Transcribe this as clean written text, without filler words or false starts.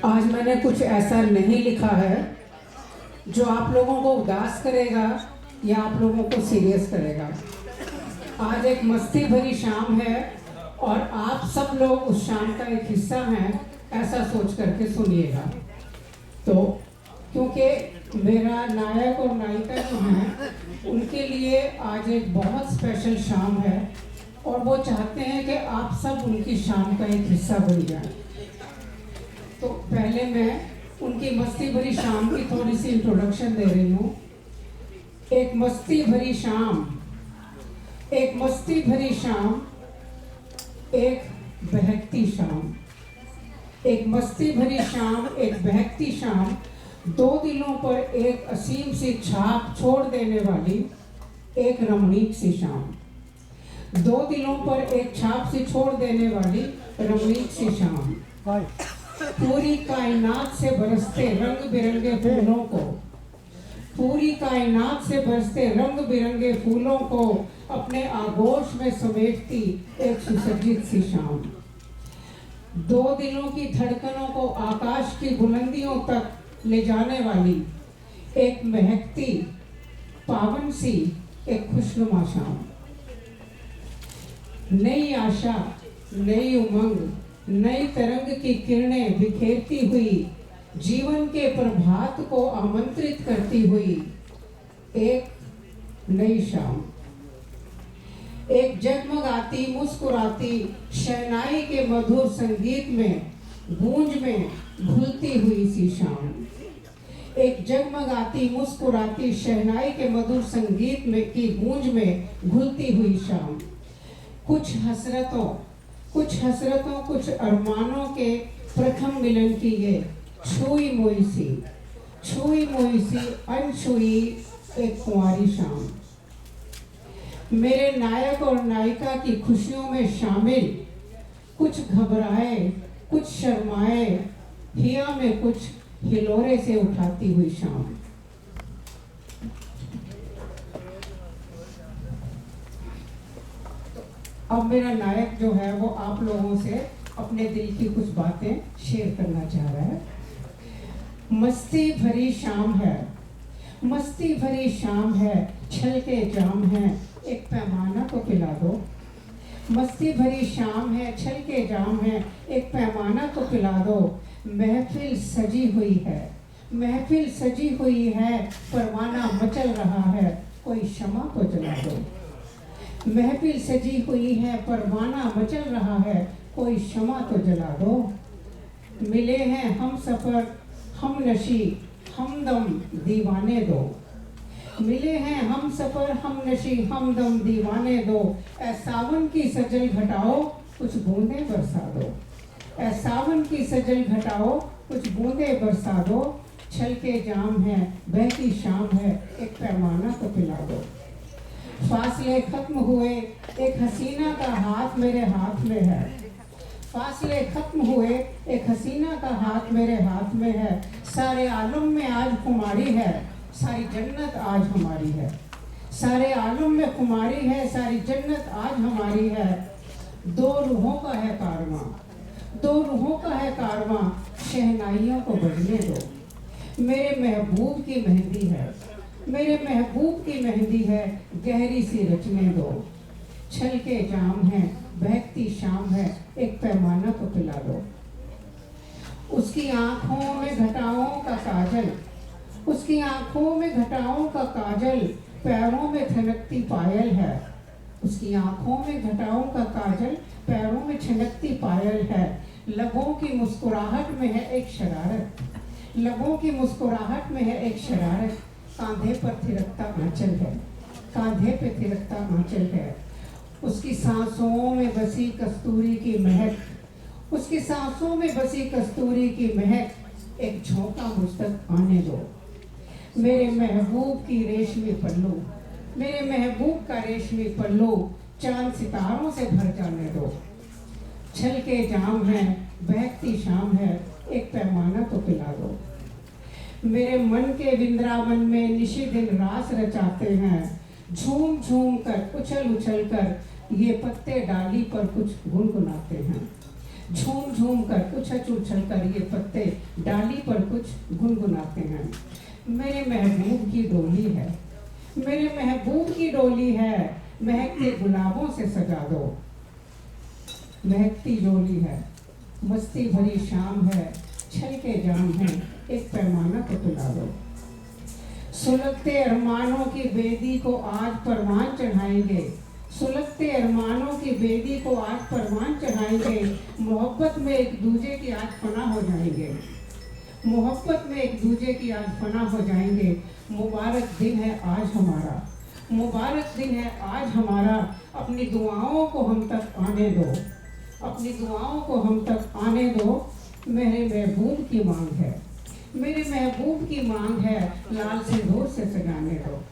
आज मैंने कुछ ऐसा नहीं लिखा है जो आप लोगों को उदास करेगा या आप लोगों को सीरियस करेगा। आज एक मस्ती भरी शाम है और आप सब लोग उस शाम का एक हिस्सा हैं, ऐसा सोच करके सुनिएगा। तो क्योंकि मेरा नायक और नायिका जो हैं उनके लिए आज एक बहुत स्पेशल शाम है और वो चाहते हैं कि आप सब उनकी शाम का एक हिस्सा बन जाएं। तो पहले मैं उनकी मस्ती भरी शाम की थोड़ी सी इंट्रोडक्शन दे रही हूँ। एक मस्ती भरी शाम, एक मस्ती भरी शाम, एक बहकती शाम। एक मस्ती भरी शाम, एक बहकती शाम, दो दिलों पर एक असीम सी छाप छोड़ देने वाली एक रमणीक सी शाम। दो दिलों पर एक छाप सी छोड़ देने वाली रमणीक सी शाम। पूरी कायनात से बरसते रंग बिरंगे फूलों को, पूरी कायनात से बरसते रंग बिरंगे फूलों को अपने आगोश में समेटती एक सुसज्जित सी शाम। दो दिलों की धड़कनों को आकाश की बुलंदियों तक ले जाने वाली एक महकती पावन सी एक खुशनुमा शाम। नई आशा, नई उमंग, नई तरंग की किरणें बिखेरती हुई, जीवन के प्रभात को आमंत्रित करती हुई एक नई शाम। एक जगमगाती मुस्कुराती शहनाई के मधुर संगीत में, गूंज में घुलती हुई सी शाम। एक जगमगाती मुस्कुराती शहनाई के मधुर संगीत में की गूंज में घुलती हुई शाम। कुछ हसरतों, कुछ अरमानों के प्रथम मिलन की ये छुई मोई सी अनछुई एक कुंवारी शाम। मेरे नायक और नायिका की खुशियों में शामिल, कुछ घबराए, कुछ शर्माए, हिया में कुछ हिलोरे से उठाती हुई शाम। अब मेरा नायक जो है वो आप लोगों से अपने दिल की कुछ बातें शेयर करना चाह रहा है। मस्ती भरी शाम है, मस्ती भरी शाम है, छल के जाम है, एक पैमाना तो पिला दो। मस्ती भरी शाम है, छल के जाम है, एक पैमाना तो पिला दो। महफिल सजी हुई है, महफिल सजी हुई है, परवाना मचल रहा है, कोई शमा तो जला दो। महफिल सजी हुई है, परवाना मचल रहा है, कोई शमा तो जला दो। मिले हैं हम सफर, हम नशी, हमदम दीवाने दो। मिले हैं हम सफर, हम नशी, हमदम दीवाने दो। ऐ सावन की सजल घटाओ, कुछ बूंदे बरसा दो। ऐ सावन की सजल घटाओ, कुछ बूंदे बरसा दो। छल के जाम है, बहती शाम है, एक पैमाना तो पिला दो। फासले खत्म हुए, एक हसीना का हाथ मेरे हाथ में है। फासले खत्म हुए, एक हसीना का हाथ मेरे हाथ में है। सारे आलम में आज खुमारी है, सारी जन्नत आज हमारी है। सारे आलम में खुमारी है, सारी जन्नत आज हमारी है। दो रूहों का है कारवां, दो रूहों का है कारवां, शहनाइयों को बजने दो। मेरे महबूब की मेहंदी है, मेरे महबूब की मेहंदी है, गहरी सी रचने दो। छल के जाम है, बहकती शाम है, एक पैमाना तो पिला दो। उसकी आंखों में घटाओं का काजल, उसकी आंखों में घटाओं का काजल, पैरों में छनकती पायल है। उसकी आंखों में घटाओं का काजल, पैरों में छनकती पायल है। लबों की मुस्कुराहट में है एक शरारत, लबों की मुस्कुराहट में है एक शरारत। कांधे पर थिरकता आंचल है, कांधे पे थिरकता आंचल है। उसकी सांसों में बसी कस्तूरी की महक, उसकी सांसों में बसी कस्तूरी की महक, एक झोंका मुझ तक आने दो। मेरे महबूब की रेशमी पल्लू, मेरे महबूब का रेशमी पल्लू, चांद सितारों से भर जाने दो। छल के जाम है, बहकती शाम है, एक पैमाना तो पिला दो। मेरे मन के वृंदावन में निशी दिन रास रचाते हैं। झूम झूम कर, उछल उछल कर ये पत्ते डाली पर कुछ गुनगुनाते हैं। झूम झूम कर उछल उछल कर ये पत्ते डाली पर कुछ गुनगुनाते हैं। मेरे महबूब की डोली है, मेरे महबूब की डोली है, महकते गुलाबों से सजा दो। महकती डोली है, मस्ती भरी शाम है, छलके जाम है, एक पैमाना तो तुला दो। सुलगते अरमानों की बेदी को आज परवान चढ़ाएंगे, सुलगते अरमानों की बेदी को आज परवान चढ़ाएंगे। मोहब्बत में एक दूजे की आज फना हो जाएंगे, मोहब्बत में एक दूजे की आज फना हो जाएंगे। मुबारक दिन है आज हमारा, मुबारक दिन है आज हमारा, अपनी दुआओं को हम तक आने दो, अपनी दुआओं को हम तक आने दो। मेरे महबूब की मांग है, मेरे महबूब की मांग है, लाल सिंदूर से सजाने दो।